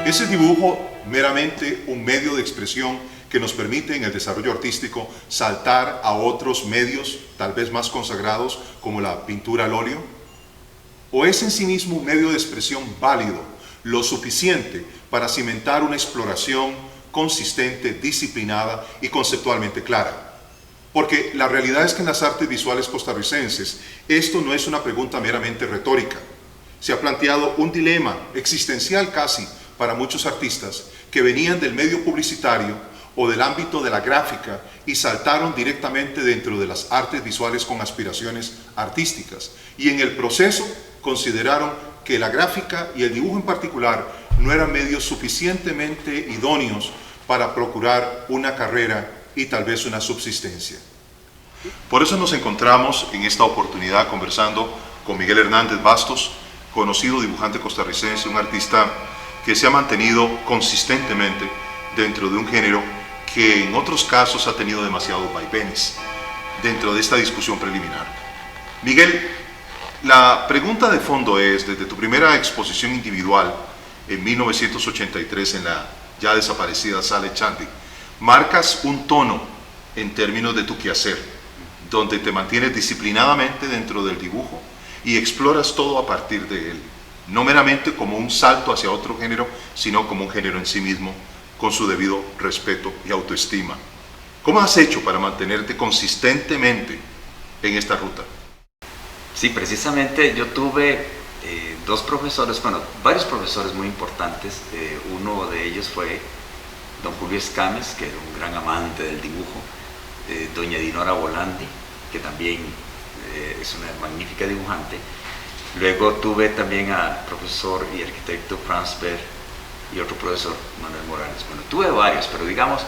¿Es el dibujo meramente un medio de expresión que nos permite en el desarrollo artístico saltar a otros medios tal vez más consagrados como la pintura al óleo? ¿O es en sí mismo un medio de expresión válido, lo suficiente para cimentar una exploración consistente, disciplinada y conceptualmente clara? Porque la realidad es que en las artes visuales costarricenses esto no es una pregunta meramente retórica. Se ha planteado un dilema existencial casi para muchos artistas que venían del medio publicitario o del ámbito de la gráfica y saltaron directamente dentro de las artes visuales con aspiraciones artísticas. Y en el proceso consideraron que la gráfica y el dibujo en particular no eran medios suficientemente idóneos para procurar una carrera y tal vez una subsistencia. Por eso nos encontramos en esta oportunidad conversando con Miguel Hernández Bastos, conocido dibujante costarricense, un artista que se ha mantenido consistentemente dentro de un género que en otros casos ha tenido demasiados vaivenes dentro de esta discusión preliminar. Miguel, la pregunta de fondo es, desde tu primera exposición individual en 1983 en la ya desaparecida Sala Echandih, marcas un tono en términos de tu quehacer, donde te mantienes disciplinadamente dentro del dibujo y exploras todo a partir de él, no meramente como un salto hacia otro género, sino como un género en sí mismo, con su debido respeto y autoestima. ¿Cómo has hecho para mantenerte consistentemente en esta ruta? Sí, precisamente yo tuve dos profesores, bueno, varios profesores muy importantes. Uno de ellos fue don Julio Escames, que era un gran amante del dibujo, doña Dinora Volandi, que también es una magnífica dibujante. Luego tuve también al profesor y arquitecto Franz Berg y otro profesor, Manuel Morales. Bueno, tuve varios, pero digamos,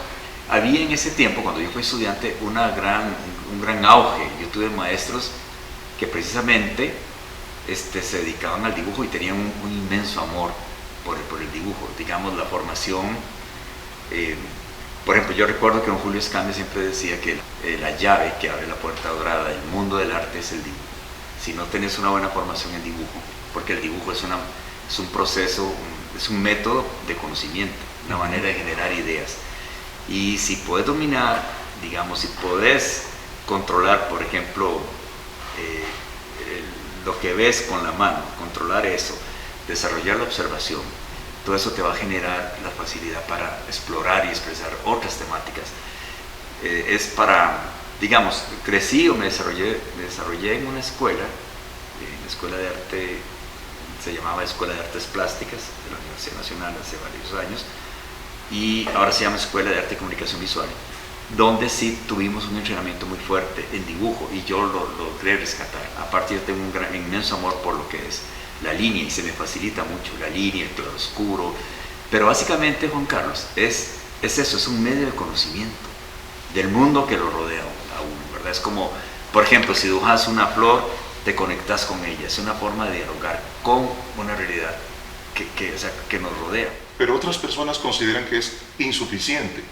había en ese tiempo, cuando yo fui estudiante, un gran auge. Yo tuve maestros que precisamente se dedicaban al dibujo y tenían un inmenso amor por el dibujo. Digamos, la formación, por ejemplo, yo recuerdo que don Julio Escández siempre decía que la llave que abre la puerta dorada del mundo del arte es el dibujo. Si no tenés una buena formación en dibujo, porque el dibujo es un proceso, es un método de conocimiento, una manera de generar ideas. Y si puedes dominar, digamos, si puedes controlar, por ejemplo, lo que ves con la mano, controlar eso, desarrollar la observación, todo eso te va a generar la facilidad para explorar y expresar otras temáticas. Es para, digamos, crecí o me desarrollé en una escuela de arte, se llamaba Escuela de Artes Plásticas de la Universidad Nacional hace varios años, y ahora se llama Escuela de Arte y Comunicación Visual, donde sí tuvimos un entrenamiento muy fuerte en dibujo y yo lo logré rescatar. Aparte yo tengo un inmenso amor por lo que es la línea y se me facilita mucho la línea, el claroscuro, pero básicamente, Juan Carlos, es eso, es un medio de conocimiento del mundo que lo rodea a uno, ¿verdad? Es como, por ejemplo, si dibujas una flor, te conectas con ella, es una forma de dialogar con una realidad que nos rodea. Pero otras personas consideran que es insuficiente,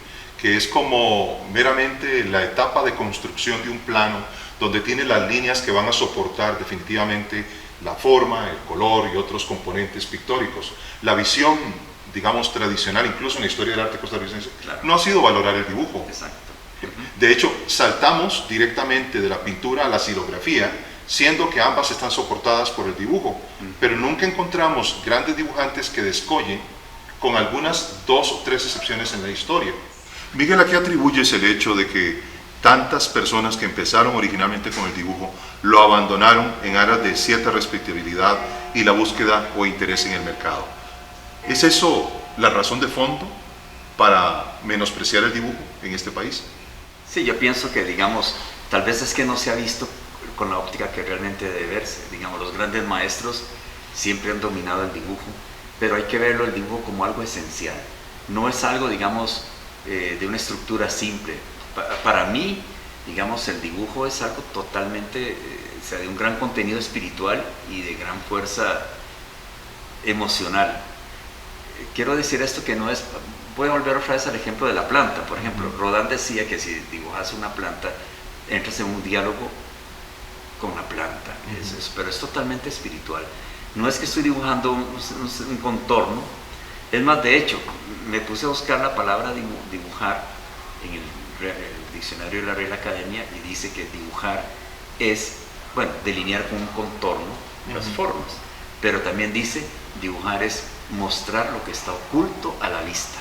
que es como meramente la etapa de construcción de un plano donde tiene las líneas que van a soportar definitivamente la forma, el color y otros componentes pictóricos. La visión, digamos, tradicional, incluso en la historia del arte costarricense, claro, no ha sido valorar el dibujo. Exacto. De hecho, saltamos directamente de la pintura a la xilografía, siendo que ambas están soportadas por el dibujo, pero nunca encontramos grandes dibujantes que descollen, con algunas 2 o 3 excepciones en la historia. Miguel, ¿a qué atribuyes el hecho de que tantas personas que empezaron originalmente con el dibujo lo abandonaron en aras de cierta respetabilidad y la búsqueda o interés en el mercado? ¿Es eso la razón de fondo para menospreciar el dibujo en este país? Sí, yo pienso que, digamos, tal vez es que no se ha visto con la óptica que realmente debe verse. Digamos, los grandes maestros siempre han dominado el dibujo, pero hay que verlo el dibujo como algo esencial. No es algo, digamos, de una estructura simple. Para mí, digamos, el dibujo es algo totalmente, de un gran contenido espiritual y de gran fuerza emocional. Quiero decir esto que no es, voy a volver otra vez al ejemplo de la planta. Por ejemplo, Rodin decía que si dibujas una planta, entras en un diálogo con la planta, pero es totalmente espiritual. No es que estoy dibujando un contorno, Es más, de hecho, me puse a buscar la palabra dibujar en el diccionario de la Real Academia y dice que dibujar es, bueno, delinear con un contorno las formas, pero también dice dibujar es mostrar lo que está oculto a la vista.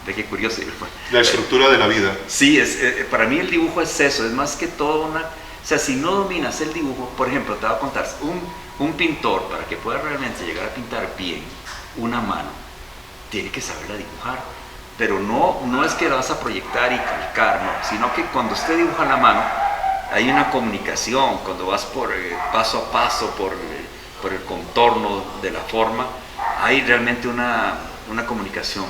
Ve qué curioso. La estructura de la vida. Sí, para mí el dibujo es eso, es más que todo una... O sea, si no dominas el dibujo, por ejemplo, te voy a contar, un pintor, para que pueda realmente llegar a pintar bien una mano, tiene que saberla dibujar. Pero no es que la vas a proyectar y calcar, no, sino que cuando usted dibuja la mano, hay una comunicación, cuando vas por paso a paso, por el contorno de la forma, hay realmente una comunicación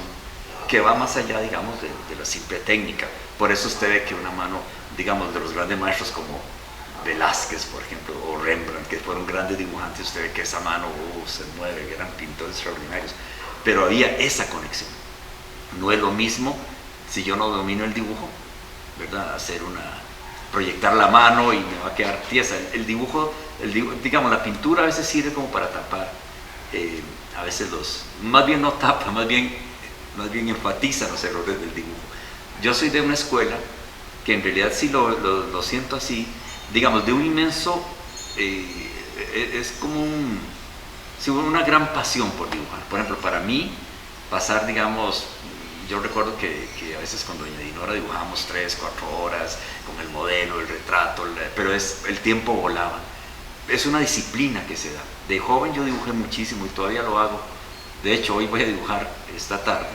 que va más allá, digamos, de la simple técnica. Por eso usted ve que una mano, digamos, de los grandes maestros como Velázquez, por ejemplo, o Rembrandt, que fueron grandes dibujantes, usted ve que esa mano se mueve, eran pintores extraordinarios, pero había esa conexión. No es lo mismo si yo no domino el dibujo, ¿verdad? Proyectar la mano y me va a quedar tiesa. El dibujo, digamos, la pintura a veces sirve como para tapar, a veces más bien no tapa, más bien enfatiza los errores del dibujo. Yo soy de una escuela que en realidad sí lo siento así, digamos, de un inmenso, es como una gran pasión por dibujar. Por ejemplo, para mí, pasar, digamos, yo recuerdo que a veces con doña Dinora dibujábamos 3, 4 horas con el modelo, el retrato, pero el tiempo volaba. Es una disciplina que se da. De joven yo dibujé muchísimo y todavía lo hago. De hecho, hoy voy a dibujar esta tarde.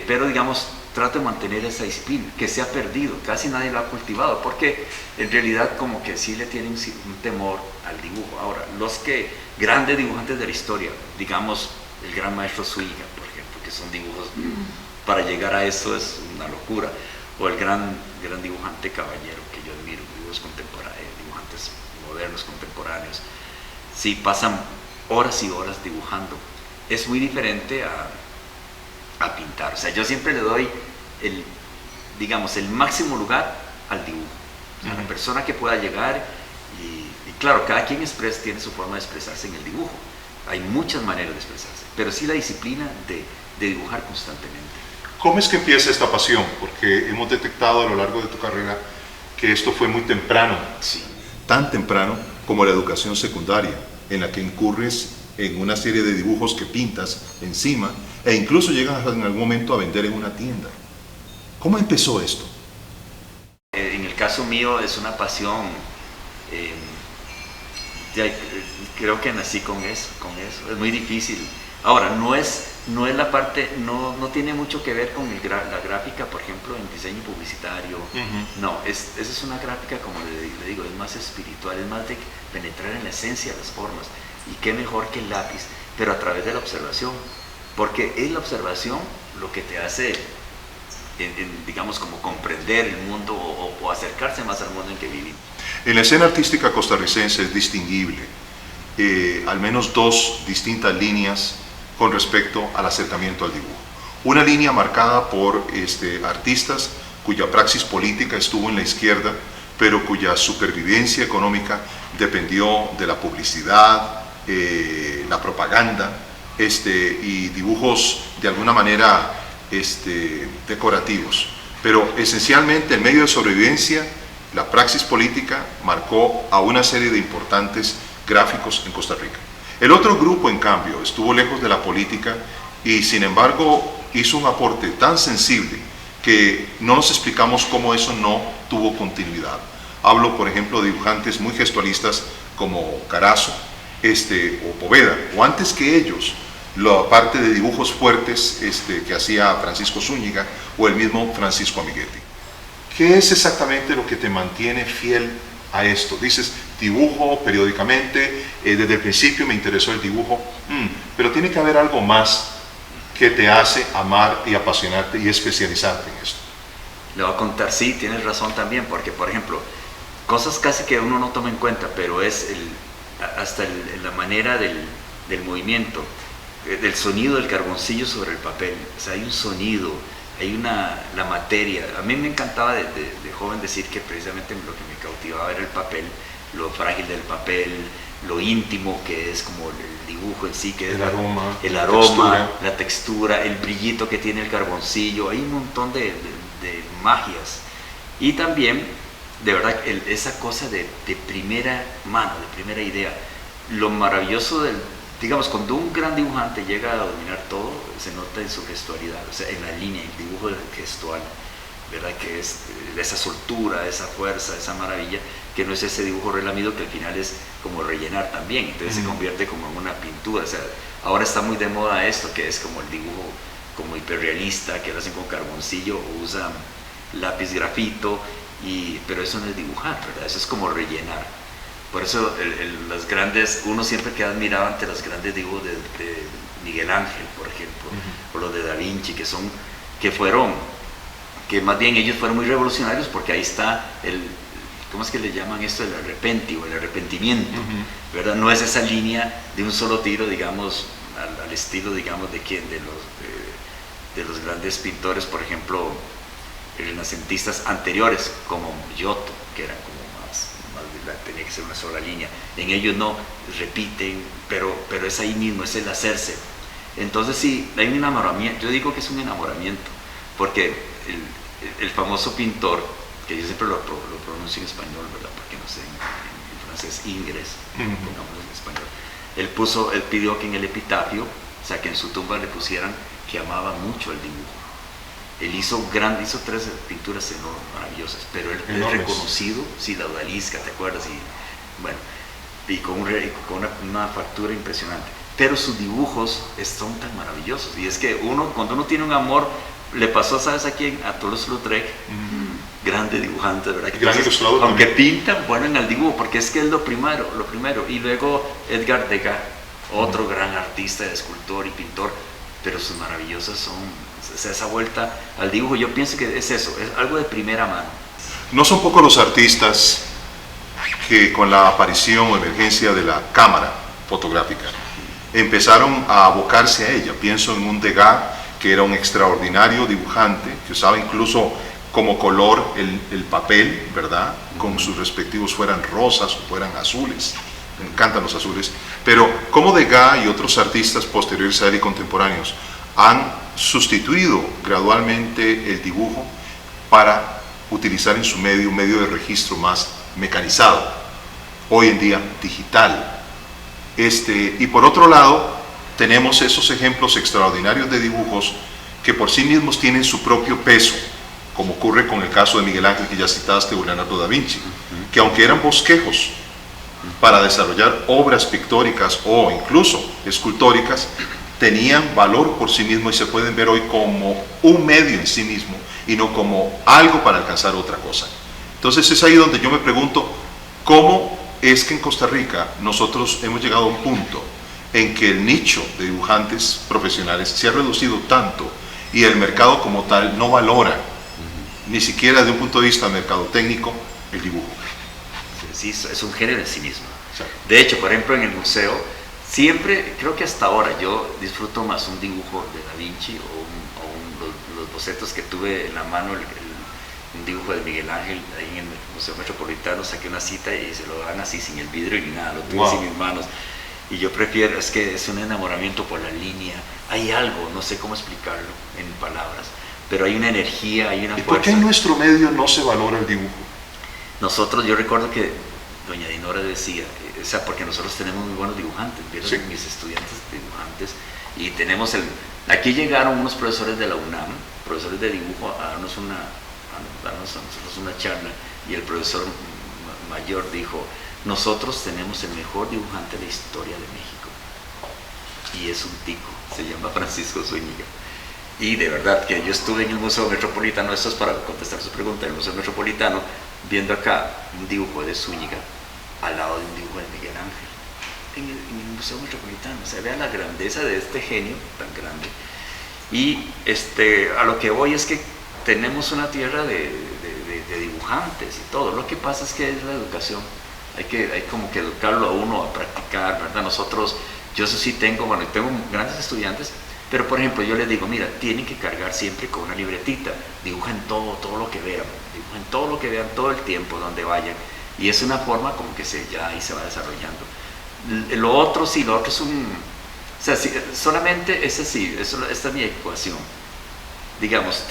Pero digamos, trato de mantener esa disciplina, que se ha perdido, casi nadie lo ha cultivado, porque en realidad como que sí le tienen un temor al dibujo. Ahora, grandes dibujantes de la historia, digamos, el gran maestro Zuiga, por ejemplo, que son dibujos, para llegar a eso es una locura, o el gran dibujante Caballero, que yo admiro, dibujantes modernos, contemporáneos, sí, pasan horas y horas dibujando. Es muy diferente a pintar. O sea, yo siempre le doy el máximo lugar al dibujo. O sea, la persona que pueda llegar y claro, cada quien tiene su forma de expresarse en el dibujo. Hay muchas maneras de expresarse, pero sí la disciplina de dibujar constantemente. ¿Cómo es que empieza esta pasión? Porque hemos detectado a lo largo de tu carrera que esto fue muy temprano. Sí. Tan temprano como la educación secundaria, en la que incurres en una serie de dibujos que pintas encima e incluso llegas en algún momento a vender en una tienda. ¿Cómo empezó esto? En el caso mío es una pasión, creo que nací con eso, es muy difícil. Ahora, no es la parte, no tiene mucho que ver con la gráfica, por ejemplo, en diseño publicitario. No, esa es una gráfica, como le digo, es más espiritual, es más de penetrar en la esencia de las formas. Y qué mejor que el lápiz, pero a través de la observación, porque es la observación lo que te hace, digamos, como comprender el mundo o acercarse más al mundo en que vivimos. En la escena artística costarricense es distinguible al menos dos distintas líneas con respecto al acercamiento al dibujo. Una línea marcada por artistas cuya praxis política estuvo en la izquierda, pero cuya supervivencia económica dependió de la publicidad, la propaganda, y dibujos de alguna manera decorativos. Pero esencialmente el medio de sobrevivencia, la praxis política, marcó a una serie de importantes gráficos en Costa Rica. El otro grupo, en cambio, estuvo lejos de la política y sin embargo hizo un aporte tan sensible que no nos explicamos cómo eso no tuvo continuidad. Hablo, por ejemplo, de dibujantes muy gestualistas como Carazo o Poveda, o antes que ellos, la parte de dibujos fuertes que hacía Francisco Zúñiga o el mismo Francisco Amiguetti. ¿Qué es exactamente lo que te mantiene fiel a esto? Dices, dibujo periódicamente, desde el principio me interesó el dibujo, pero tiene que haber algo más que te hace amar y apasionarte y especializarte en esto. Le voy a contar, sí, tienes razón también, porque por ejemplo, cosas casi que uno no toma en cuenta, pero es hasta la manera del movimiento, del sonido del carboncillo sobre el papel. O sea, hay un sonido, la materia. A mí me encantaba de joven decir que precisamente lo que me cautivaba era el papel, lo frágil del papel, lo íntimo que es como el dibujo en sí, que es el aroma, la textura, el brillito que tiene el carboncillo. Hay un montón de magias. Y también, de verdad, esa cosa de primera mano, de primera idea. Lo maravilloso digamos, cuando un gran dibujante llega a dominar todo, se nota en su gestualidad, o sea, en la línea, el dibujo gestual, ¿verdad? Que es esa soltura, esa fuerza, esa maravilla, que no es ese dibujo relamido que al final es como rellenar también, entonces se convierte como en una pintura. O sea, ahora está muy de moda esto, que es como el dibujo como hiperrealista, que lo hacen con carboncillo o usan lápiz grafito, pero eso no es dibujar, ¿verdad? Eso es como rellenar. Por eso las grandes, uno siempre queda admirado ante los grandes dibujos de Miguel Ángel, por ejemplo, o los de Da Vinci, que más bien ellos fueron muy revolucionarios, porque ahí está ¿cómo es que le llaman esto? El arrepentio, el arrepentimiento, ¿verdad? No es esa línea de un solo tiro, digamos, al estilo, digamos, de los grandes pintores, por ejemplo, renacentistas anteriores, como Giotto, que eran como tenía que ser una sola línea. En ellos no, repiten, pero es ahí mismo, es el hacerse. Entonces sí, hay un enamoramiento. Yo digo que es un enamoramiento, porque el famoso pintor, que yo siempre lo pronuncio en español, ¿verdad? Porque no sé, en francés, Ingres, pongámoslo en español. Él pidió que en el epitafio, o sea, que en su tumba le pusieran que amaba mucho el dibujo. Él hizo 3 pinturas maravillosas, pero él es reconocido, sí, la Odalisca, ¿te acuerdas? Y bueno, y con una factura impresionante. Pero sus dibujos son tan maravillosos. Y es que cuando uno tiene un amor, le pasó, ¿sabes a quién? A Toulouse-Lautrec, grande dibujante, ¿verdad? Gran ilustrador. Aunque pintan, bueno, en el dibujo, porque es que es lo primero. Y luego Edgar Degas, otro gran artista, escultor y pintor, pero sus maravillosas son esa vuelta al dibujo. Yo pienso que es eso, es algo de primera mano. No son pocos los artistas que con la aparición o emergencia de la cámara fotográfica empezaron a abocarse a ella. Pienso en un Degas, que era un extraordinario dibujante, que usaba incluso como color el papel, ¿verdad? Con sus respectivos, fueran rosas o fueran azules. Me encantan los azules. Pero como Degas y otros artistas posteriores a él y contemporáneos han sustituido gradualmente el dibujo para utilizar en su medio un medio de registro más mecanizado, hoy en día digital. Y por otro lado, tenemos esos ejemplos extraordinarios de dibujos que por sí mismos tienen su propio peso, como ocurre con el caso de Miguel Ángel, que ya citaste, o Leonardo da Vinci, que aunque eran bosquejos para desarrollar obras pictóricas o incluso escultóricas, tenían valor por sí mismo y se pueden ver hoy como un medio en sí mismo y no como algo para alcanzar otra cosa. Entonces es ahí donde yo me pregunto, ¿cómo es que en Costa Rica nosotros hemos llegado a un punto en que el nicho de dibujantes profesionales se ha reducido tanto y el mercado como tal no valora, ni siquiera desde un punto de vista mercadotécnico, el dibujo? Sí, es un género en sí mismo. De hecho, por ejemplo, en el museo, siempre, creo que hasta ahora, yo disfruto más un dibujo de Da Vinci o los bocetos que tuve en la mano, un dibujo de Miguel Ángel ahí en el Museo Metropolitano. Saqué una cita y se lo dan así, sin el vidrio ni nada, lo tuve así en mis manos. Y yo prefiero, es que es un enamoramiento por la línea, hay algo, no sé cómo explicarlo en palabras, pero hay una energía, hay una fuerza. ¿Y por qué en nuestro medio no se valora el dibujo? Nosotros, yo recuerdo que doña Dinora decía, o sea, porque nosotros tenemos muy buenos dibujantes, ¿vieron? Sí. Mis estudiantes dibujantes, y tenemos aquí llegaron unos profesores de la UNAM, profesores de dibujo, a darnos a nosotros una charla, y el profesor mayor dijo, nosotros tenemos el mejor dibujante de la historia de México, y es un tico, se llama Francisco Zúñiga. Y de verdad que yo estuve en el Museo Metropolitano, esto es para contestar su pregunta, en el Museo Metropolitano, viendo acá un dibujo de Zúñiga al lado de un dibujo de Miguel Ángel en el Museo Metropolitano. O sea, vean la grandeza de este genio tan grande. Y a lo que voy es que tenemos una tierra de dibujantes y todo. Lo que pasa es que es la educación. Hay como que educarlo a uno a practicar, ¿verdad? Nosotros, yo eso sí tengo grandes estudiantes, Pero por ejemplo, yo les digo, mira, tienen que cargar siempre con una libretita, dibujen todo lo que vean, dibujen todo lo que vean todo el tiempo, donde vayan. Y es una forma como que ya ahí se va desarrollando. Lo otro sí, lo otro es o sea, sí, solamente es así, esta es mi ecuación. Digamos,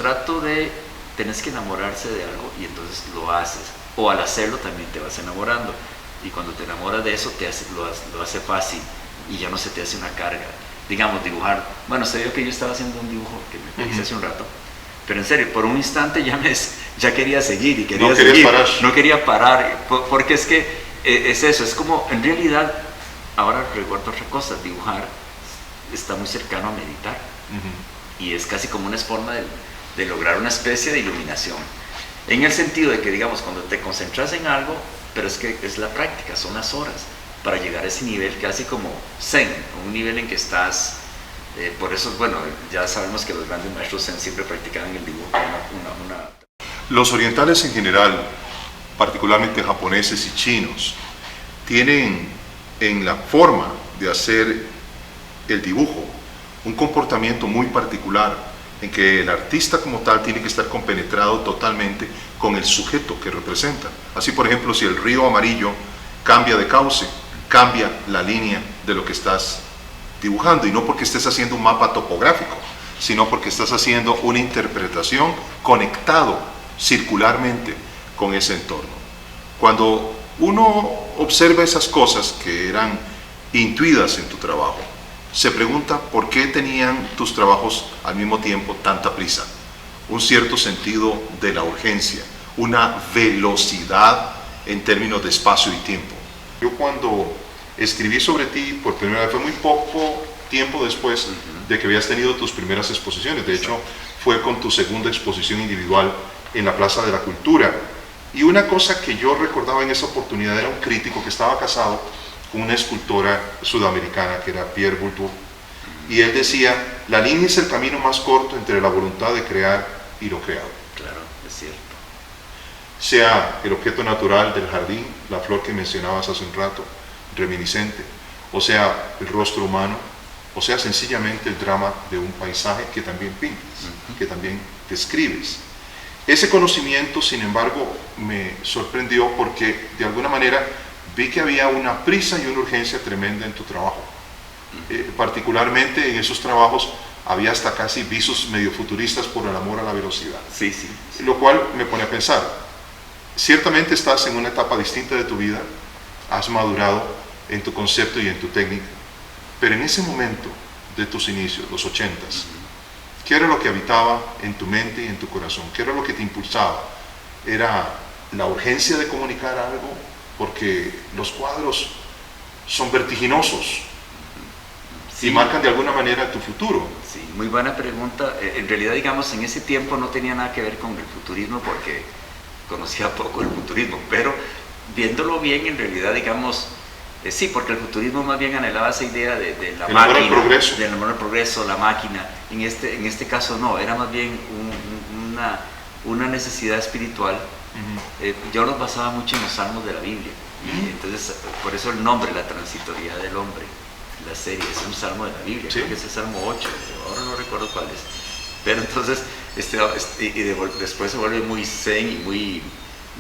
tenés que enamorarse de algo y entonces lo haces. O al hacerlo también te vas enamorando. Y cuando te enamoras de eso, lo hace fácil y ya no se te hace una carga. Digamos, dibujar. Bueno, se vio que yo estaba haciendo un dibujo que me hice hace un rato. Pero en serio, por un instante ya quería seguir y quería seguir. Parar. No quería parar, porque es que es eso, es como, en realidad, ahora recuerdo otra cosa, dibujar está muy cercano a meditar. Y es casi como una forma de lograr una especie de iluminación. En el sentido de que, digamos, cuando te concentras en algo, pero es que es la práctica, son las horas para llegar a ese nivel casi como zen, un nivel en que estás... por eso, bueno, ya sabemos que los grandes maestros zen siempre practicaban el dibujo. Los orientales en general, particularmente japoneses y chinos, tienen en la forma de hacer el dibujo un comportamiento muy particular en que el artista como tal tiene que estar compenetrado totalmente con el sujeto que representa. Así, por ejemplo, si el río amarillo cambia de cauce, cambia la línea de lo que estás dibujando, y no porque estés haciendo un mapa topográfico, sino porque estás haciendo una interpretación conectado circularmente con ese entorno. Cuando uno observa esas cosas que eran intuidas en tu trabajo, se pregunta por qué tenían tus trabajos al mismo tiempo tanta prisa, un cierto sentido de la urgencia, una velocidad en términos de espacio y tiempo. Yo cuando escribí sobre ti por primera vez fue muy poco tiempo después de que habías tenido tus primeras exposiciones. De hecho, fue con tu segunda exposición individual en la Plaza de la Cultura. Y una cosa que yo recordaba en esa oportunidad era un crítico que estaba casado con una escultora sudamericana que era Pierre Bourdieu. Y él decía, la línea es el camino más corto entre la voluntad de crear y lo creado. Claro, es cierto. Sea el objeto natural del jardín, la flor que mencionabas hace un rato, reminiscente, o sea el rostro humano, o sea sencillamente el drama de un paisaje que también pintas, que también describes. Ese conocimiento, sin embargo, me sorprendió porque de alguna manera vi que había una prisa y una urgencia tremenda en tu trabajo. Particularmente en esos trabajos había hasta casi visos medio futuristas por el amor a la velocidad. Sí. Lo cual me pone a pensar, ciertamente estás en una etapa distinta de tu vida, has madurado en tu concepto y en tu técnica, pero en ese momento de tus inicios, los 80s, ¿qué era lo que habitaba en tu mente y en tu corazón? ¿Qué era lo que te impulsaba? ¿Era la urgencia de comunicar algo? Porque los cuadros son vertiginosos y marcan de alguna manera tu futuro. Sí, muy buena pregunta. En realidad, digamos, en ese tiempo no tenía nada que ver con el futurismo porque conocía poco el futurismo, pero viéndolo bien, en realidad, digamos, sí, porque el futurismo más bien anhelaba esa idea de la máquina, del amor al progreso, la máquina. En este caso no, era más bien una necesidad espiritual. Yo los basaba mucho en los salmos de la Biblia, y entonces por eso el nombre, la transitoriedad del hombre, la serie, es un salmo de la Biblia, sí. Creo que es el Salmo 8, ahora no recuerdo cuál es, pero entonces después se vuelve muy zen y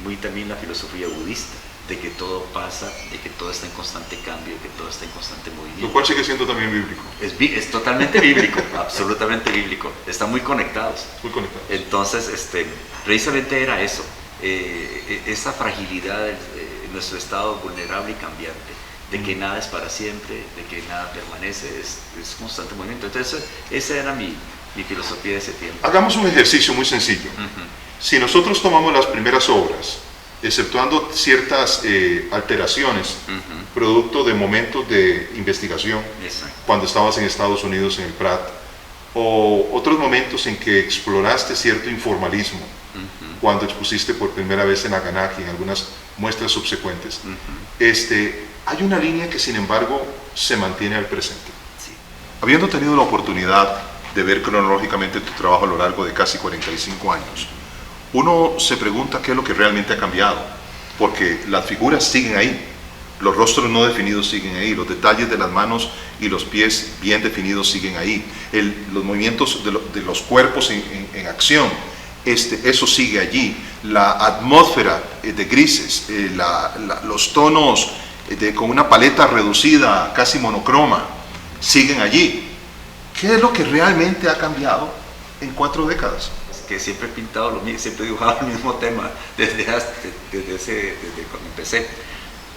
muy también la filosofía budista, de que todo pasa, de que todo está en constante cambio, de que todo está en constante movimiento. Lo cual sigue siendo también bíblico. Es totalmente bíblico, absolutamente bíblico, están muy conectados. Muy conectados. Entonces, precisamente era eso, esa fragilidad de nuestro estado vulnerable y cambiante, de que nada es para siempre, de que nada permanece, es constante movimiento. Entonces, esa era mi filosofía de ese tiempo. Hagamos un ejercicio muy sencillo. Si nosotros tomamos las primeras obras, exceptuando ciertas alteraciones, producto de momentos de investigación, cuando estabas en Estados Unidos en el Pratt, o otros momentos en que exploraste cierto informalismo, cuando expusiste por primera vez en Aganaki, en algunas muestras subsecuentes, hay una línea que sin embargo se mantiene al presente. Sí. Habiendo tenido la oportunidad de ver cronológicamente tu trabajo a lo largo de casi 45 años, uno se pregunta qué es lo que realmente ha cambiado, porque las figuras siguen ahí, Los rostros no definidos siguen ahí, los detalles de las manos y los pies bien definidos siguen ahí, los movimientos de los cuerpos en acción, eso sigue allí, la atmósfera de grises, los tonos con una paleta reducida, casi monocroma, siguen allí. ¿Qué es lo que realmente ha cambiado en 4 décadas? Que siempre he pintado lo mismo, siempre he dibujado el mismo tema desde cuando empecé.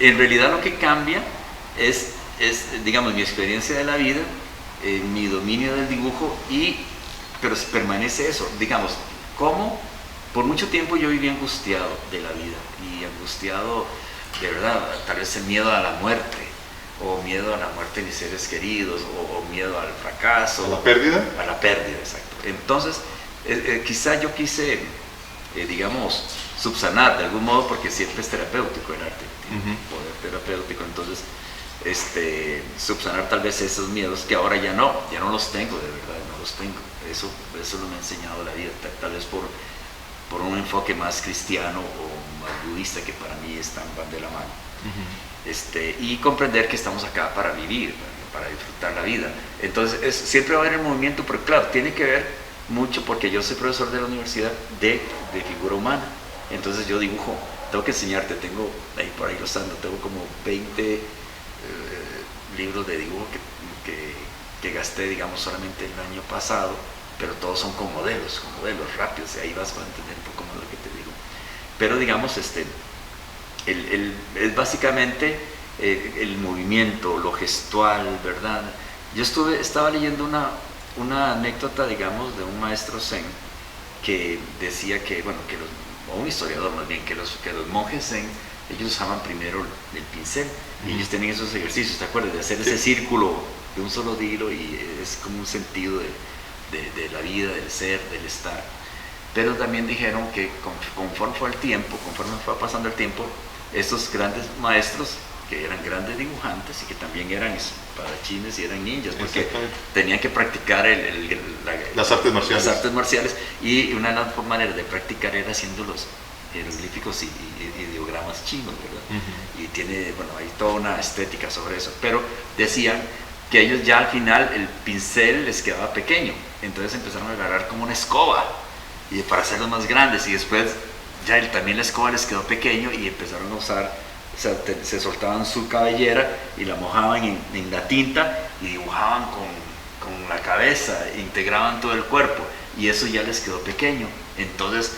En realidad lo que cambia es digamos, mi experiencia de la vida, mi dominio del dibujo, pero permanece eso, digamos, como por mucho tiempo yo viví angustiado de la vida, y angustiado de verdad, tal vez el miedo a la muerte, o miedo a la muerte de mis seres queridos, o miedo al fracaso. ¿A la pérdida? A la pérdida, exacto. Entonces, quizá yo quise, digamos, subsanar de algún modo, porque siempre es terapéutico el arte, tiene poder terapéutico, entonces subsanar tal vez esos miedos que ahora ya no los tengo, de verdad, no los tengo. Eso me ha enseñado la vida, tal vez por un enfoque más cristiano o más budista, que para mí van de la mano. Y comprender que estamos acá para vivir, para disfrutar la vida. Entonces siempre va a haber el movimiento, pero claro, tiene que ver mucho porque yo soy profesor de la universidad de figura humana. Entonces yo dibujo, tengo que enseñarte, tengo ahí por ahí rozando, tengo como 20 libros de dibujo que gasté, digamos, solamente el año pasado, pero todos son con modelos rápidos, y ahí vas a entender un poco más lo que te digo. Pero digamos, es básicamente el movimiento, lo gestual, ¿verdad? Yo estaba leyendo una anécdota, digamos, de un maestro zen que decía que, bueno, o un historiador más bien, que los monjes zen, ellos usaban primero el pincel, y ellos tenían esos ejercicios, ¿te acuerdas? De hacer ese círculo de un solo hilo, y es como un sentido de la vida, del ser, del estar. Pero también dijeron que conforme fue pasando el tiempo, estos grandes maestros, que eran grandes dibujantes y que también eran espadachines y eran ninjas, porque tenían que practicar las artes marciales. Las artes marciales, y una de las maneras de practicar era haciendo los jeroglíficos y ideogramas chinos, ¿verdad? Y hay toda una estética sobre eso, pero decían que ellos ya al final el pincel les quedaba pequeño, entonces empezaron a agarrar como una escoba y para hacerlos más grandes, y después también la escoba les quedó pequeño y empezaron a usar, se soltaban su cabellera y la mojaban en la tinta y dibujaban con la cabeza, integraban todo el cuerpo, y eso ya les quedó pequeño. Entonces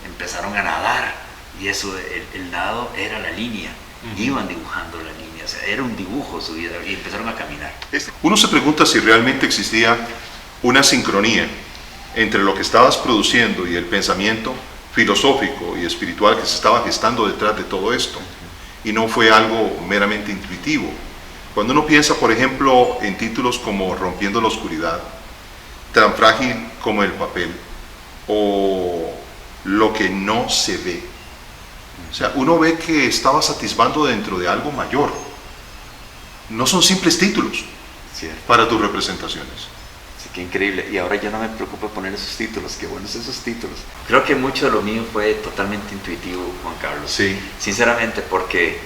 empezaron a nadar, y eso, el nado era la línea, iban dibujando la línea, o sea, era un dibujo su vida, y empezaron a caminar. Uno se pregunta si realmente existía una sincronía entre lo que estabas produciendo y el pensamiento filosófico y espiritual que se estaba gestando detrás de todo esto, y no fue algo meramente intuitivo. Cuando uno piensa, por ejemplo, en títulos como Rompiendo la Oscuridad, Tan Frágil como el Papel, o Lo que no se ve, o sea, uno ve que estabas atisbando dentro de algo mayor. No son simples títulos para tus representaciones. Sí, qué increíble. Y ahora ya no me preocupa poner esos títulos, qué buenos esos títulos. Creo que mucho de lo mío fue totalmente intuitivo, Juan Carlos. Sí. Sinceramente, porque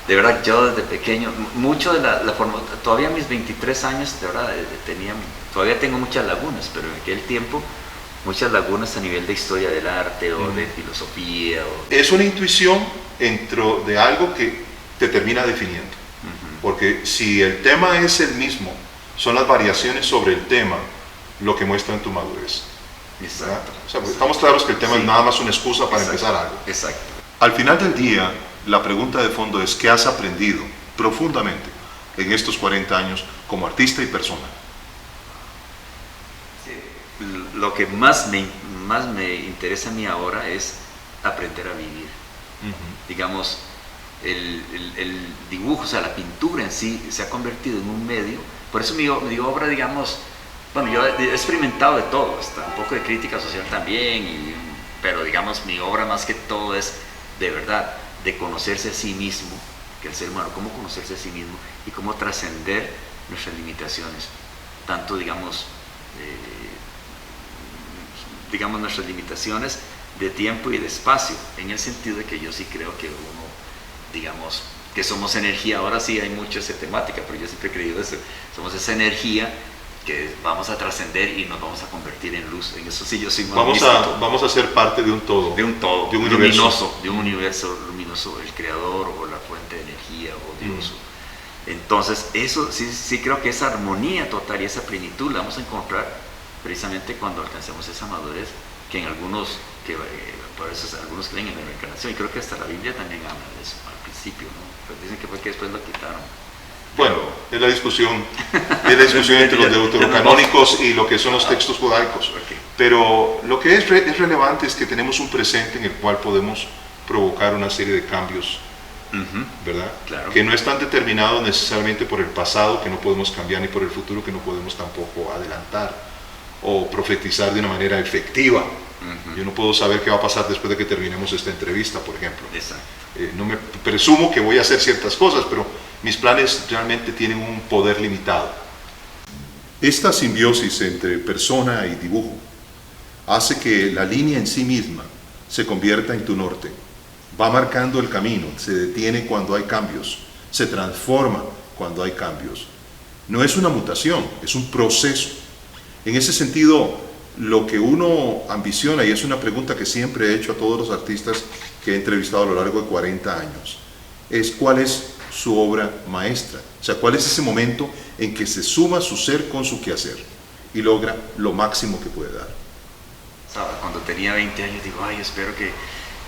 de verdad yo desde pequeño, mucho de la forma, todavía a mis 23 años, de verdad, todavía tengo muchas lagunas, pero en aquel tiempo muchas lagunas a nivel de historia del arte o de filosofía. Es una intuición dentro de algo que te termina definiendo. Porque si el tema es el mismo, son las variaciones sobre el tema lo que muestran tu madurez. Exacto. O sea, estamos claros que el tema es nada más una excusa para empezar algo. Exacto. Al final del día, la pregunta de fondo es: ¿qué has aprendido profundamente en estos 40 años como artista y persona? Lo que más me interesa a mí ahora es aprender a vivir. Digamos, el dibujo, o sea, la pintura en sí se ha convertido en un medio. Por eso mi obra, digamos, bueno, yo he experimentado de todo, hasta un poco de crítica social también, pero digamos, mi obra más que todo es de verdad, de conocerse a sí mismo, que el ser humano, cómo conocerse a sí mismo y cómo trascender nuestras limitaciones, tanto digamos nuestras limitaciones de tiempo y de espacio, en el sentido de que yo sí creo que uno, digamos, que somos energía. Ahora sí hay mucho esa temática, pero yo siempre he creído eso. Somos esa energía que vamos a trascender y nos vamos a convertir en luz. En eso sí yo soy más místico. Vamos a ser parte de un todo. De un todo, de un luminoso, de un universo luminoso, el creador o la fuente de energía o Dios. Entonces, eso sí creo que esa armonía total y esa plenitud la vamos a encontrar precisamente cuando alcancemos esa madurez, que en algunos, por eso algunos creen en la reencarnación, y creo que hasta la Biblia también habla de eso al principio, ¿no? Pero dicen que fue que después lo quitaron. Bueno, es la discusión entre los deuterocanónicos y lo que son los textos judaicos. Okay. Pero lo que es relevante es que tenemos un presente en el cual podemos provocar una serie de cambios, ¿verdad? Claro. Que no están determinados necesariamente por el pasado, que no podemos cambiar, ni por el futuro, que no podemos tampoco adelantar o profetizar de una manera efectiva. Yo no puedo saber qué va a pasar después de que terminemos esta entrevista, por ejemplo. Exacto. No me presumo que voy a hacer ciertas cosas, pero mis planes realmente tienen un poder limitado. Esta simbiosis entre persona y dibujo hace que la línea en sí misma se convierta en tu norte. Va marcando el camino, se detiene cuando hay cambios, se transforma cuando hay cambios. No es una mutación, es un proceso. En ese sentido, lo que uno ambiciona, y es una pregunta que siempre he hecho a todos los artistas que he entrevistado a lo largo de 40 años, es cuál es su obra maestra. O sea, cuál es ese momento en que se suma su ser con su quehacer y logra lo máximo que puede dar. Cuando tenía 20 años digo, ay, espero que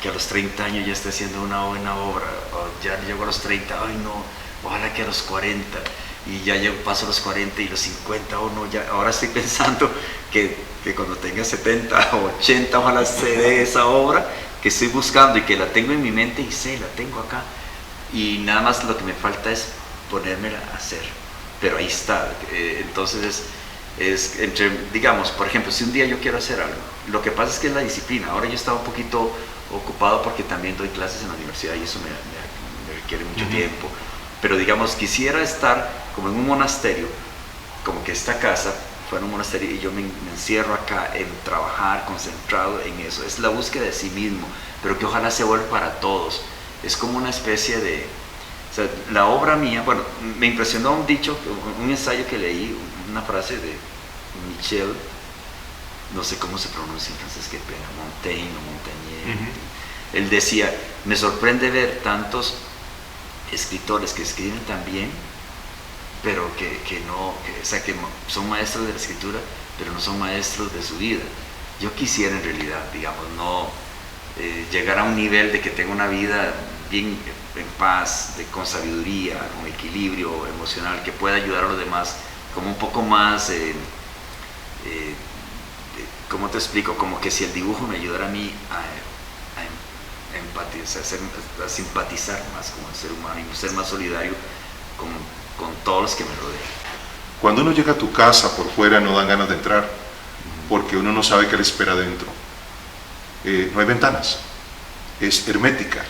a los 30 años ya esté haciendo una buena obra, o ya llego a los 30, ay no, ojalá que a los 40, y ya paso los 40 y los 50, o no, ya, ahora estoy pensando que cuando tenga 70 o 80, ojalá se dé esa obra que estoy buscando y que la tengo en mi mente y la tengo acá, y nada más lo que me falta es ponérmela a hacer, pero ahí está. Entonces es entre, digamos, por ejemplo, si un día yo quiero hacer algo, lo que pasa es que es la disciplina. Ahora yo estaba un poquito ocupado porque también doy clases en la universidad y eso me requiere mucho tiempo, pero digamos, quisiera estar como en un monasterio, como que esta casa fuera un monasterio y yo me encierro acá en trabajar concentrado en eso. Es la búsqueda de sí mismo, pero que ojalá se vuelva para todos. Es como una especie de, o sea, la obra mía, bueno, me impresionó un dicho, un ensayo que leí, una frase de Michel, no sé cómo se pronuncia en francés, qué pena, Montaigne o Montaigne. Él decía, me sorprende ver tantos escritores que escriben tan bien, pero que son maestros de la escritura, pero no son maestros de su vida. Yo quisiera en realidad, digamos, no llegar a un nivel de que tenga una vida bien en paz, con sabiduría, con equilibrio emocional, que pueda ayudar a los demás, como un poco más, ¿cómo te explico? Como que si el dibujo me ayudara a mí a empatizar, a simpatizar más con el ser humano y ser más solidario con todos los que me rodean. Cuando uno llega a tu casa, por fuera no dan ganas de entrar, porque uno no sabe qué le espera adentro. No hay ventanas, es hermética,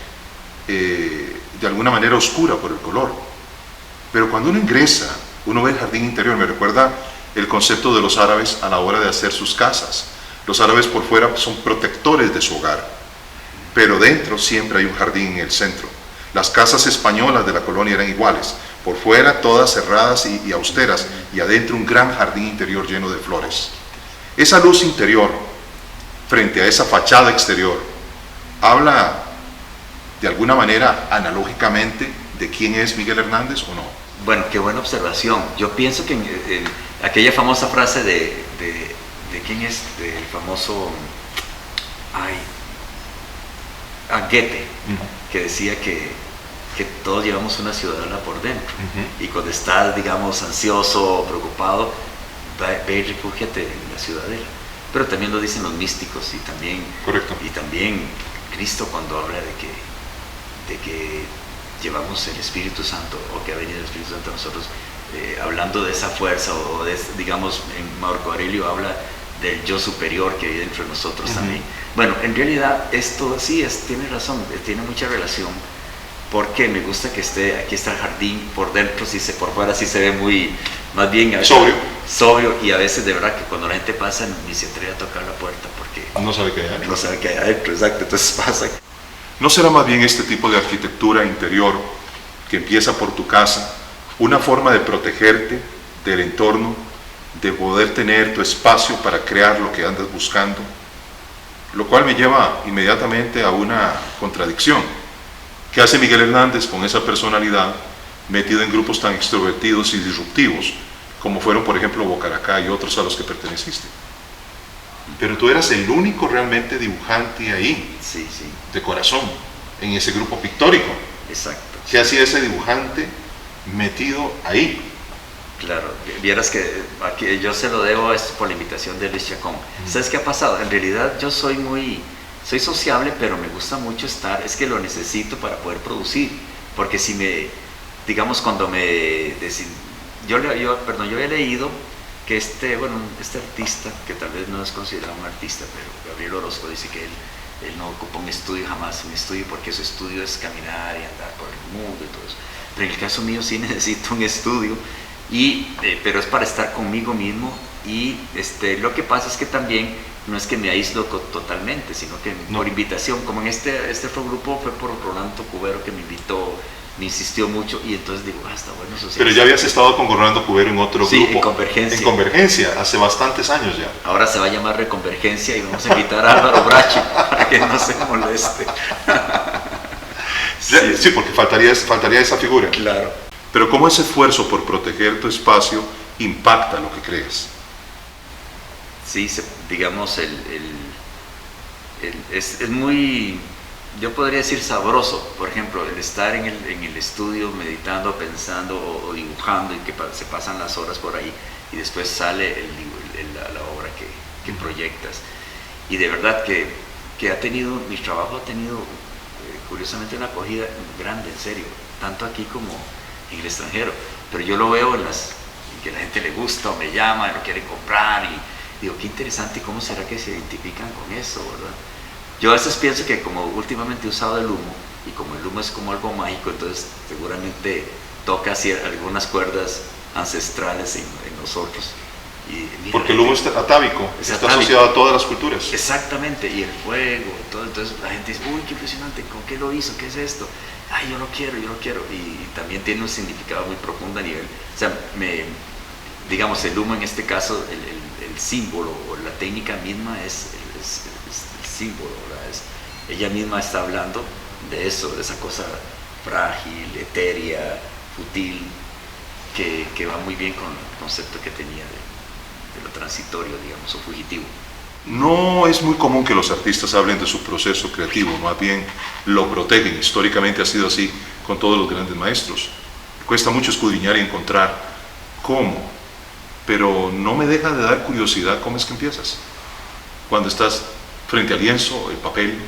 de alguna manera oscura por el color. Pero cuando uno ingresa, uno ve el jardín interior. Me recuerda el concepto de los árabes a la hora de hacer sus casas. Los árabes por fuera son protectores de su hogar, pero dentro siempre hay un jardín en el centro. Las casas españolas de la colonia eran iguales, por fuera todas cerradas y austeras, y adentro un gran jardín interior lleno de flores. Esa luz interior, frente a esa fachada exterior, habla de alguna manera analógicamente de quién es Miguel Hernández o no. Bueno, qué buena observación. Yo pienso que en aquella famosa frase de quién es, del famoso Goethe, que decía que todos llevamos una ciudadela por dentro, y cuando estás, digamos, ansioso o preocupado, ve y refúgiate en la ciudadela. Pero también lo dicen los místicos, y también, correcto, y también Cristo cuando habla de que llevamos el Espíritu Santo, o que ha venido el Espíritu Santo a nosotros, hablando de esa fuerza, o de, digamos, en Marco Aurelio habla del yo superior que hay dentro de nosotros también. Bueno, en realidad esto sí tiene razón, tiene mucha relación, porque me gusta que aquí está el jardín por dentro, por fuera sí se ve muy, más bien sobrio, y a veces de verdad que cuando la gente pasa ni se atreve a tocar la puerta porque no sabe qué hay adentro. No sabe qué hay adentro, exacto, entonces pasa. ¿No será más bien este tipo de arquitectura interior que empieza por tu casa, una forma de protegerte del entorno, de poder tener tu espacio para crear lo que andas buscando, lo cual me lleva inmediatamente a una contradicción. ¿Qué hace Miguel Hernández con esa personalidad metido en grupos tan extrovertidos y disruptivos como fueron, por ejemplo, Bocaracá y otros a los que perteneciste? Pero tú eras el único realmente dibujante ahí, Sí, sí, de corazón, en ese grupo pictórico. exacto. ¿Qué hacía ese dibujante metido ahí? Claro, vieras que aquí yo se lo debo a esto por la invitación de Luis Chacón. ¿Sabes qué ha pasado? En realidad yo soy sociable, pero me gusta mucho estar, es que lo necesito para poder producir, porque si digamos cuando yo había leído que este artista, que tal vez no es considerado un artista, pero Gabriel Orozco dice que él no ocupa un estudio, jamás un estudio, porque su estudio es caminar y andar por el mundo y todo eso. Pero en el caso mío sí necesito un estudio, pero es para estar conmigo mismo, y lo que pasa es que también no es que me aíslo totalmente, sino que por invitación, como en este grupo fue por Rolando Cubero que me invitó, me insistió mucho, y entonces digo, está bueno eso. Pero ya habías estado con Rolando Cubero en otro grupo. En Convergencia. En Convergencia, hace bastantes años ya. Ahora se va a llamar Reconvergencia y vamos a invitar a Álvaro Brachi para que no se moleste. Sí, porque faltaría esa figura. Claro. Pero ¿cómo ese esfuerzo por proteger tu espacio impacta lo que crees? Sí, digamos, es muy, yo podría decir sabroso, por ejemplo, el estar en el estudio meditando, pensando o dibujando, y que se pasan las horas por ahí y después sale la obra que proyectas. Y de verdad que mi trabajo ha tenido curiosamente una acogida grande, en serio, tanto aquí como en el extranjero. Pero yo lo veo en que la gente le gusta o me llama, lo quiere comprar, y digo, qué interesante, ¿cómo será que se identifican con eso, verdad? Yo a veces pienso que como últimamente he usado el humo, y como el humo es como algo mágico, entonces seguramente toca algunas cuerdas ancestrales en nosotros. Porque el humo es atávico, está asociado a todas las culturas. Exactamente, y el fuego, todo. Entonces la gente dice, uy, qué impresionante, ¿con qué lo hizo? ¿Qué es esto? Ay, yo lo quiero. Y también tiene un significado muy profundo a nivel, o sea, digamos, el humo en este caso, el símbolo o la técnica misma es el símbolo, ¿verdad? Ella misma está hablando de eso, de esa cosa frágil, etérea, fútil, que va muy bien con el concepto que tenía de lo transitorio, digamos, o fugitivo. No es muy común que los artistas hablen de su proceso creativo, más bien lo protegen. Históricamente ha sido así con todos los grandes maestros. Cuesta mucho escudriñar y encontrar cómo, pero no me deja de dar curiosidad cómo es que empiezas. Cuando estás frente al lienzo, el papel.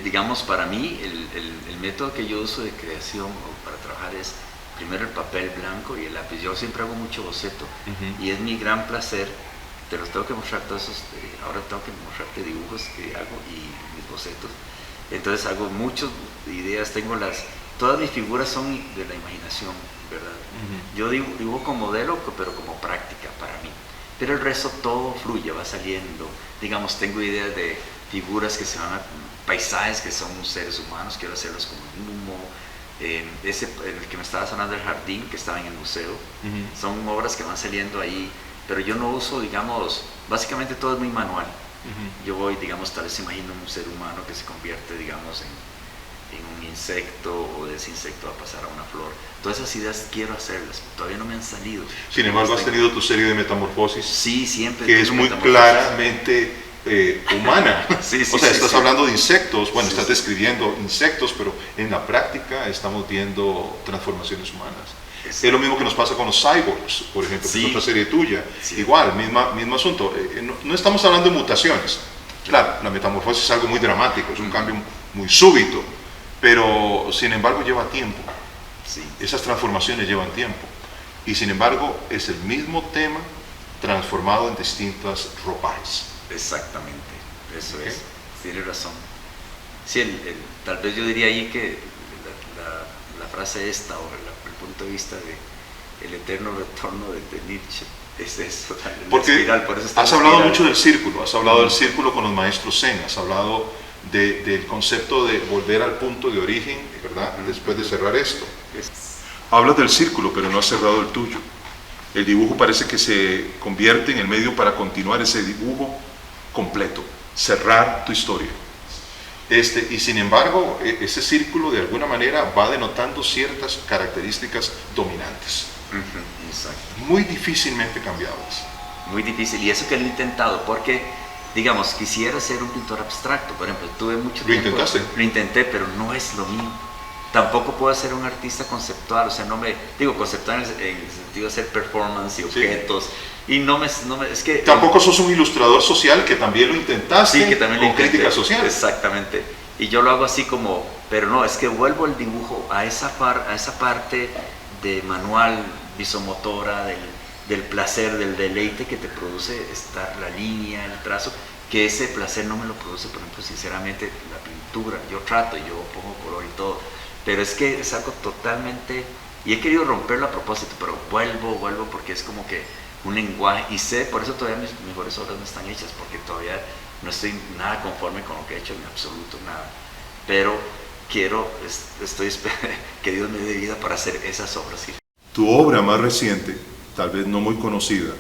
Digamos, para mí, el método que yo uso de creación o para trabajar es primero el papel blanco y el lápiz. Yo siempre hago mucho boceto, y es mi gran placer. Te los tengo que mostrar todos esos, ahora tengo que mostrarte dibujos que hago y mis bocetos. Entonces hago muchas ideas, todas mis figuras son de la imaginación, ¿verdad? Yo dibujo como modelo, pero como práctica para mí. Pero el resto todo fluye, va saliendo. Digamos, tengo ideas de figuras que se van a paisajes que son seres humanos, quiero hacerlos como un humo. El que me estabas hablando del jardín, que estaba en el museo, son obras que van saliendo ahí. Pero yo no uso, digamos, básicamente todo es muy manual. Yo voy, digamos, tal vez imagino un ser humano que se convierte, digamos, en un insecto, o de ese insecto va a pasar a una flor. Todas esas ideas quiero hacerlas, todavía no me han salido. Sin embargo, has tenido tu serie de metamorfosis. Sí, siempre. Que es muy claramente humana. Sí, o sea, estás sí. hablando de insectos, bueno, Sí, estás describiendo insectos, pero en la práctica estamos viendo transformaciones humanas. Es lo mismo que nos pasa con los cyborgs, por ejemplo, que es otra serie tuya. Igual, mismo asunto. No estamos hablando de mutaciones. Claro, la metamorfosis es algo muy dramático, es un cambio muy súbito, pero sin embargo lleva tiempo. Esas transformaciones llevan tiempo. Y sin embargo es el mismo tema transformado en distintas ropajes. Exactamente, eso es. Tienes razón. Sí, tal vez yo diría ahí que la frase esta, o el punto de vista de el eterno retorno de Nietzsche, es eso. Porque espiral, por eso está has hablado mucho del círculo, has hablado del círculo con los maestros zen, has hablado del concepto de volver al punto de origen, ¿verdad? Después de cerrar esto. Hablas del círculo, pero no has cerrado el tuyo. El dibujo parece que se convierte en el medio para continuar ese dibujo completo, cerrar tu historia. Y sin embargo, ese círculo de alguna manera va denotando ciertas características dominantes. Exacto. Muy difícilmente cambiables. Muy difícil, y eso que lo he intentado, porque, digamos, quisiera ser un pintor abstracto, por ejemplo, tuve mucho tiempo... ¿Lo intentaste? Lo intenté, pero no es lo mío. Tampoco puedo ser un artista conceptual, o sea, no me... Digo, conceptual en el sentido de hacer performance y objetos, sí. Y no me... es que... Tampoco sos un ilustrador social, que también lo intentaste, sí, que también con crítica social. Exactamente. Y yo lo hago así como... Pero no, es que vuelvo el dibujo a esa parte de manual, visomotora, del placer, del deleite que te produce estar la línea, el trazo, que ese placer no me lo produce, por ejemplo, sinceramente, la pintura. Yo trato, yo pongo color y todo, pero es que es algo totalmente... Y he querido romperlo a propósito, pero vuelvo, porque es como que un lenguaje, y sé, por eso todavía mis mejores obras no están hechas, porque todavía no estoy nada conforme con lo que he hecho, en absoluto, nada. Pero estoy que Dios me dé vida para hacer esas obras. Tu obra más reciente, tal vez no muy conocida,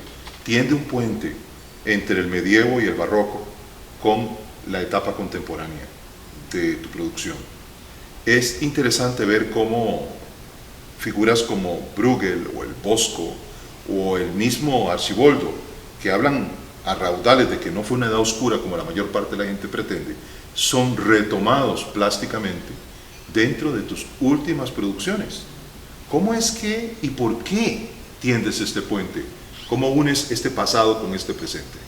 tiende un puente entre el medievo y el barroco con la etapa contemporánea de tu producción. Es interesante ver cómo figuras como Bruegel o el Bosco o el mismo Arciboldo, que hablan a raudales de que no fue una edad oscura como la mayor parte de la gente pretende, son retomados plásticamente dentro de tus últimas producciones. ¿Cómo es que y por qué tiendes este puente? ¿Cómo unes este pasado con este presente?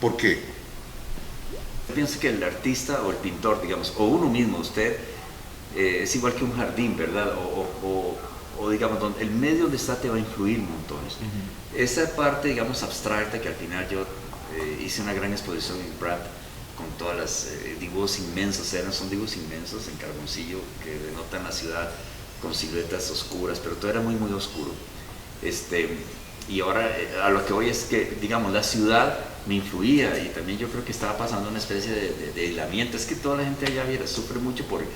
¿Por qué? Pienso que el artista o el pintor, digamos, o uno mismo, usted, es igual que un jardín, ¿verdad? O digamos, el medio donde está te va a influir montones. Esa parte, digamos, abstracta, que al final yo hice una gran exposición en Pratt con todas las dibujos inmensos, son dibujos inmensos en carboncillo que denotan la ciudad con siluetas oscuras, pero todo era muy, muy oscuro. Y ahora a lo que voy es que, digamos, la ciudad me influía, y también yo creo que estaba pasando una especie de aislamiento. Es que toda la gente allá sufre mucho porque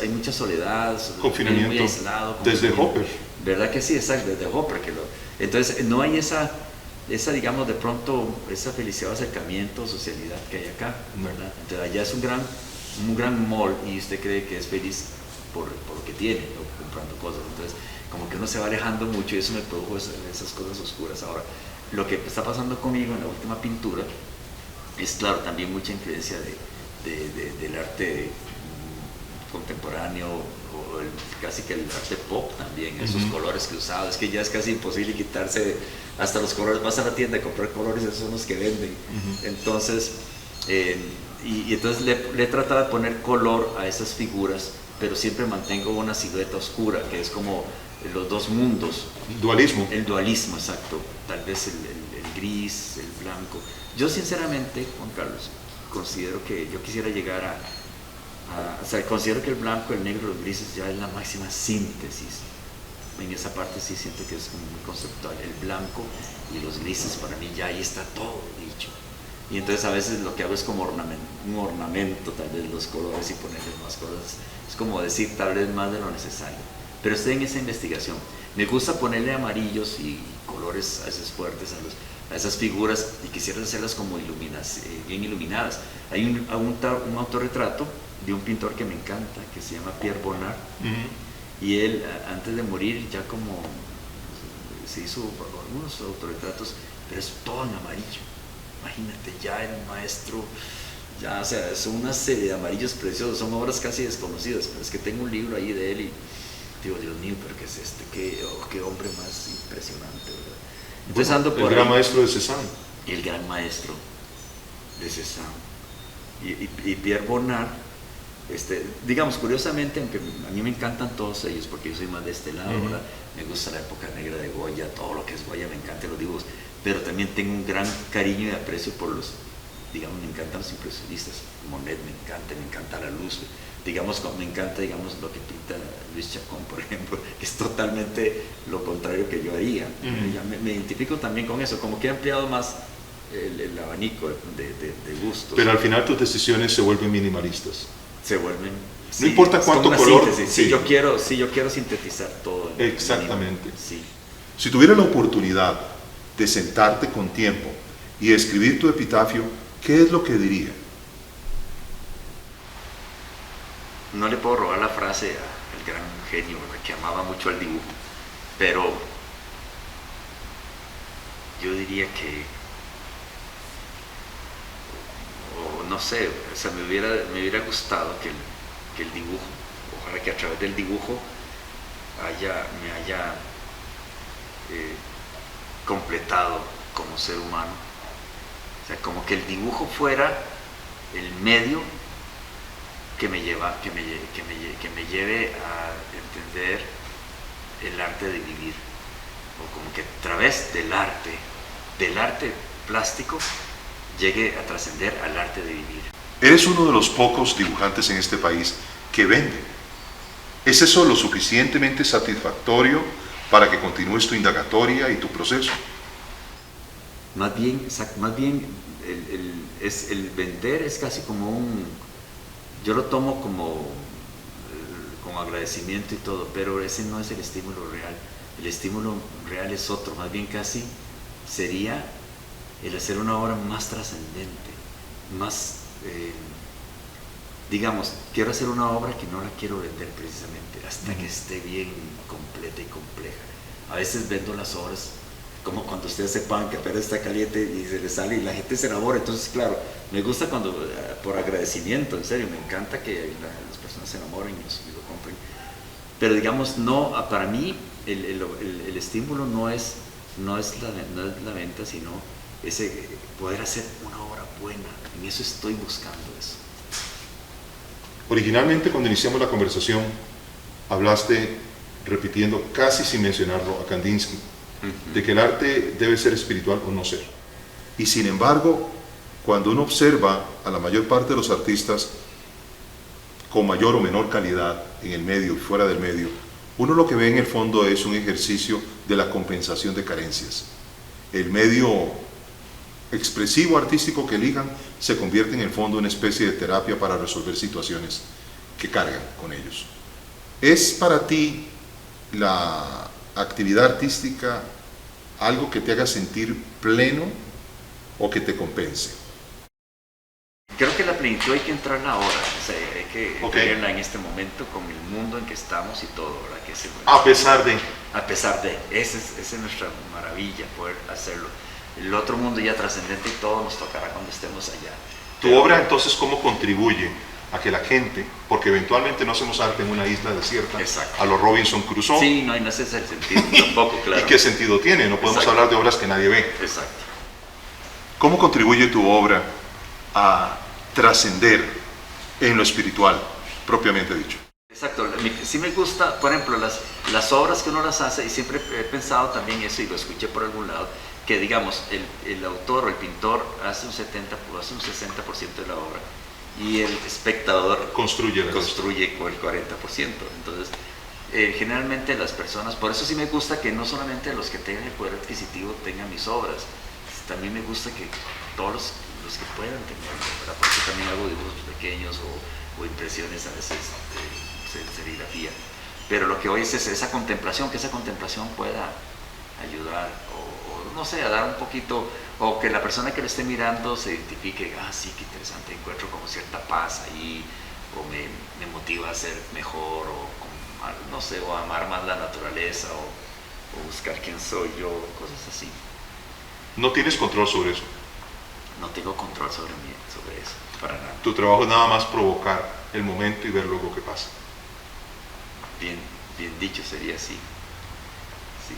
hay mucha soledad, confinamiento, muy aislado. Desde Hopper. ¿Verdad que sí? Exacto, desde Hopper. Entonces no hay esa, digamos, de pronto, esa felicidad, acercamiento, socialidad que hay acá, ¿verdad? Entonces allá es un gran mall, y usted cree que es feliz por lo que tiene, o comprando cosas. Entonces como que uno se va alejando mucho, y eso me produjo esas cosas oscuras. Ahora, lo que está pasando conmigo en la última pintura es, claro, también mucha influencia del arte contemporáneo, o casi que el arte pop también, esos colores que usaba. Es que ya es casi imposible quitarse hasta los colores. Vas a la tienda a comprar colores, esos son los que venden. Entonces, entonces le he tratado de poner color a esas figuras, pero siempre mantengo una silueta oscura, que es como los dos mundos. Dualismo. El dualismo, exacto. Tal vez el gris, el blanco. Yo sinceramente, Juan Carlos, considero que yo quisiera llegar o sea, considero que el blanco, el negro, los grises ya es la máxima síntesis. En esa parte sí siento que es como muy conceptual. El blanco y los grises, para mí ya ahí está todo dicho. Y entonces a veces lo que hago es como un ornamento, tal vez los colores, y ponerles más cosas. Es como decir tal vez más de lo necesario. Pero estoy en esa investigación. Me gusta ponerle amarillos y colores a veces fuertes a esas figuras, y quisiera hacerlas como bien iluminadas. Hay un autorretrato de un pintor que me encanta, que se llama Pierre Bonnard, y él, antes de morir, ya como se hizo algunos autorretratos, pero es todo en amarillo. Imagínate, ya el maestro, ya, o sea, son una serie de amarillos preciosos, son obras casi desconocidas, pero es que tengo un libro ahí de él y digo, Dios mío, pero ¿qué es este? ¿Qué hombre más impresionante, ¿verdad? Entonces ando por el gran maestro de Cézanne. El gran maestro de Cézanne. Y Pierre Bonnard, digamos, curiosamente, aunque a mí me encantan todos ellos, porque yo soy más de este lado, ¿verdad? Me gusta la época negra de Goya, todo lo que es Goya, me encantan los dibujos, pero también tengo un gran cariño y aprecio por digamos, me encantan los impresionistas. Monet me encanta la luz. Digamos, me encanta, digamos, lo que pinta Luis Chacón, por ejemplo, que es totalmente lo contrario que yo haría. Me identifico también con eso, como que he ampliado más el abanico de gustos. Pero al final tus decisiones se vuelven minimalistas. Se vuelven... No importa cuánto color... Sí, yo quiero sintetizar todo. Exactamente. Sí. Si tuvieras la oportunidad de sentarte con tiempo y escribir tu epitafio, ¿qué es lo que diría? No le puedo robar la frase al gran genio, ¿verdad?, que amaba mucho el dibujo, pero yo diría que, o no sé, o sea, me hubiera gustado que el dibujo, ojalá que a través del dibujo me haya completado como ser humano. O sea, como que el dibujo fuera el medio que me lleve a entender el arte de vivir, o como que a través del arte plástico, llegue a trascender al arte de vivir. Eres uno de los pocos dibujantes en este país que vende. ¿Es eso lo suficientemente satisfactorio para que continúes tu indagatoria y tu proceso? Más bien el vender es casi como yo lo tomo como agradecimiento y todo, pero ese no es el estímulo real. El estímulo real es otro, más bien casi sería el hacer una obra más trascendente, más, digamos, quiero hacer una obra que no la quiero vender precisamente hasta que esté bien completa y compleja. A veces vendo las obras como cuando ustedes sepan que apenas está caliente y se le sale y la gente se enamora. Entonces, claro, me gusta cuando, por agradecimiento, en serio, me encanta que las personas se enamoren y lo compren. Pero digamos, no, para mí el estímulo no es la venta, sino ese poder hacer una obra buena. En eso estoy buscando eso. Originalmente, cuando iniciamos la conversación, hablaste, repitiendo casi sin mencionarlo, a Kandinsky, de que el arte debe ser espiritual o no ser. Y sin embargo, cuando uno observa a la mayor parte de los artistas con mayor o menor calidad en el medio y fuera del medio, uno lo que ve en el fondo es un ejercicio de la compensación de carencias. El medio expresivo artístico que elijan se convierte en el fondo en una especie de terapia para resolver situaciones que cargan con ellos. ¿Es para ti la actividad artística algo que te haga sentir pleno o que te compense? Creo que la plenitud hay que entrarla ahora, o sea, hay que tenerla en este momento con el mundo en que estamos y todo, ¿verdad? A pesar de... A pesar de, esa es nuestra maravilla, poder hacerlo. El otro mundo ya trascendente y todo nos tocará cuando estemos allá. Tu obra entonces, ¿cómo contribuye a que la gente, porque eventualmente no hacemos arte en una isla desierta, exacto, a los Robinson Crusoe? Sí, no ese es el sentido tampoco, claro. ¿Y qué sentido tiene? No podemos exacto, hablar de obras que nadie ve. Exacto. ¿Cómo contribuye tu obra a trascender en lo espiritual, propiamente dicho? Exacto, sí me gusta, por ejemplo, las obras que uno las hace, y siempre he pensado también eso, y lo escuché por algún lado, que digamos, el autor o el pintor hace un 70 o hace un 60% de la obra, y el espectador construye con el 40%. Entonces, generalmente las personas, por eso sí me gusta que no solamente los que tengan el poder adquisitivo tengan mis obras, también me gusta que todos los que puedan tenerlo, ¿verdad? Porque también hago dibujos pequeños o impresiones a veces de serigrafía. Pero lo que hoy es esa contemplación, que esa contemplación pueda ayudar o no sé, a dar un poquito, o que la persona que lo esté mirando se identifique, sí, qué interesante, encuentro como cierta paz ahí, o me motiva a ser mejor, o no sé, o amar más la naturaleza, o buscar quién soy yo, cosas así. ¿No tienes control sobre eso? No tengo control sobre eso, para nada. Tu trabajo es nada más provocar el momento y ver luego qué pasa. Bien dicho, sería así. Sí.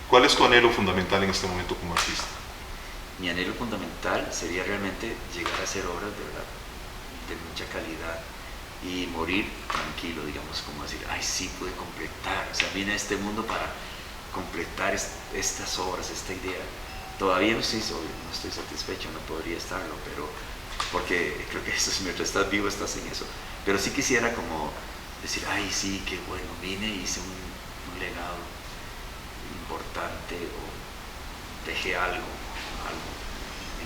¿Cuál es tu anhelo fundamental en este momento como artista? Mi anhelo fundamental sería realmente llegar a hacer obras de verdad, de mucha calidad, y morir tranquilo, digamos, como decir, sí, pude completar, o sea, vine a este mundo para completar estas obras, esta idea. Todavía no estoy satisfecho, no podría estarlo, pero porque creo que eso, mientras estás vivo estás en eso. Pero sí quisiera como decir, sí, qué bueno, vine y hice un legado importante, o dejé algo.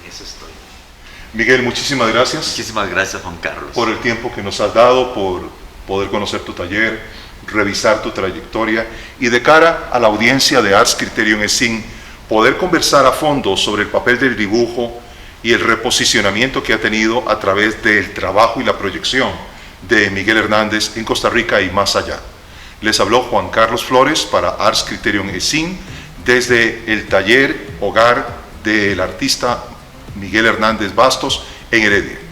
en eso estoy. Miguel, muchísimas gracias. Muchísimas gracias, Juan Carlos. Por el tiempo que nos has dado, por poder conocer tu taller, revisar tu trayectoria y de cara a la audiencia de Arts Criterion ESIN, poder conversar a fondo sobre el papel del dibujo y el reposicionamiento que ha tenido a través del trabajo y la proyección de Miguel Hernández en Costa Rica y más allá. Les habló Juan Carlos Flores para Arts Criterion ESIN desde el taller hogar del artista Miguel Hernández Bastos en Heredia.